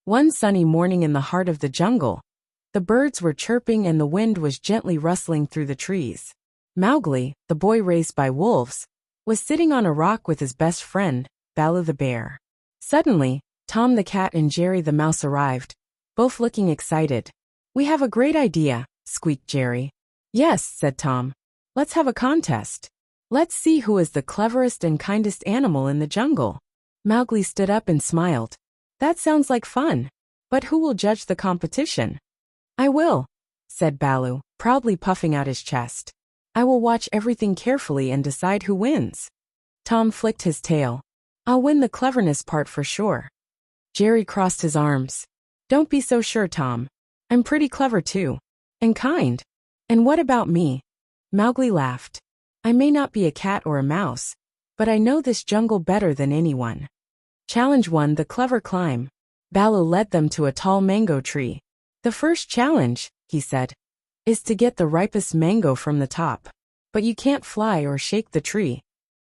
One sunny morning in the heart of the jungle, the birds were chirping and the wind was gently rustling through the trees. Mowgli, the boy raised by wolves, was sitting on a rock with his best friend, Baloo the bear. Suddenly, Tom the cat and Jerry the mouse arrived, both looking excited. "We have a great idea," squeaked Jerry. "Yes," said Tom. "Let's have a contest. Let's see who is the cleverest and kindest animal in the jungle." Mowgli stood up and smiled. "That sounds like fun. But who will judge the competition?" "I will," said Baloo, proudly puffing out his chest. "I will watch everything carefully and decide who wins." Tom flicked his tail. "I'll win the cleverness part for sure." Jerry crossed his arms. "Don't be so sure, Tom. I'm pretty clever too. And kind. And what about me?" Mowgli laughed. "I may not be a cat or a mouse, but I know this jungle better than anyone." Challenge 1: The Clever Climb. Baloo led them to a tall mango tree. "The first challenge," he said, "is to get the ripest mango from the top. But you can't fly or shake the tree."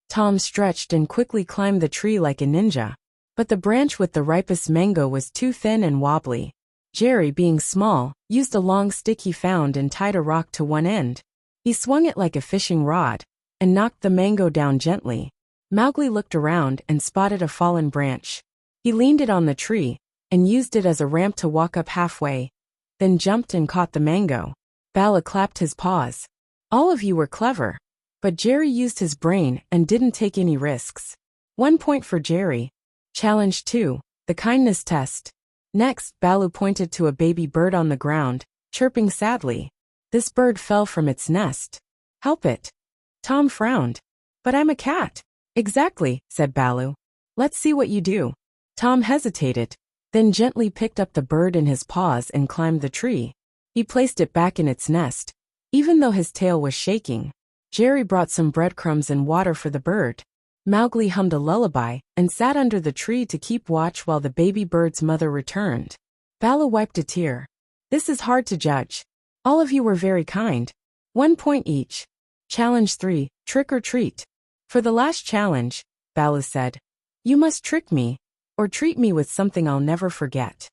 Tom stretched and quickly climbed the tree like a ninja. But the branch with the ripest mango was too thin and wobbly. Jerry, being small, used a long stick he found and tied a rock to one end. He swung it like a fishing rod and knocked the mango down gently. Mowgli looked around and spotted a fallen branch. He leaned it on the tree and used it as a ramp to walk up halfway, then jumped and caught the mango. Baloo clapped his paws. "All of you were clever, but Jerry used his brain and didn't take any risks. 1 point for Jerry." Challenge 2: The Kindness Test. Next, Baloo pointed to a baby bird on the ground, chirping sadly. "This bird fell from its nest. Help it." Tom frowned. "But I'm a cat." "Exactly," said Baloo. "Let's see what you do." Tom hesitated, then gently picked up the bird in his paws and climbed the tree. He placed it back in its nest, even though his tail was shaking. Jerry brought some breadcrumbs and water for the bird. Mowgli hummed a lullaby and sat under the tree to keep watch while the baby bird's mother returned. Baloo wiped a tear. "This is hard to judge. All of you were very kind. 1 point each." Challenge 3: Trick or Treat. For the last challenge, Baloo said, "You must trick me, or treat me with something I'll never forget."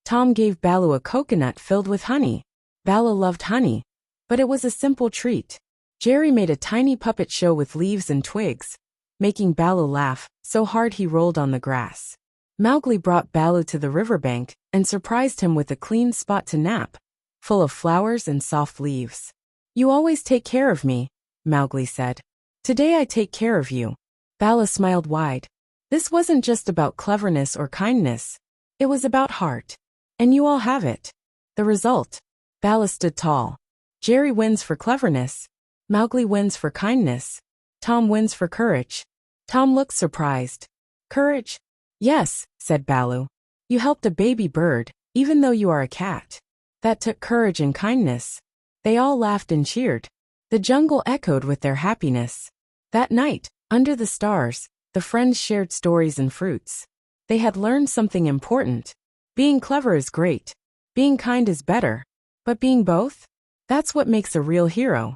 Tom gave Baloo a coconut filled with honey. Baloo loved honey, but it was a simple treat. Jerry made a tiny puppet show with leaves and twigs, making Baloo laugh so hard he rolled on the grass. Mowgli brought Baloo to the riverbank and surprised him with a clean spot to nap, full of flowers and soft leaves. "You always take care of me," Mowgli said. "Today I take care of you." Baloo smiled wide. This wasn't just about cleverness or kindness. It was about heart. And you all have it. The result: Baloo stood tall. Jerry wins for cleverness. Mowgli wins for kindness. Tom wins for courage. Tom looked surprised. "Courage?" "Yes," said Baloo. "You helped a baby bird, even though you are a cat. That took courage and kindness." They all laughed and cheered. The jungle echoed with their happiness. That night, under the stars, the friends shared stories and fruits. They had learned something important. Being clever is great. Being kind is better. But being both? That's what makes a real hero.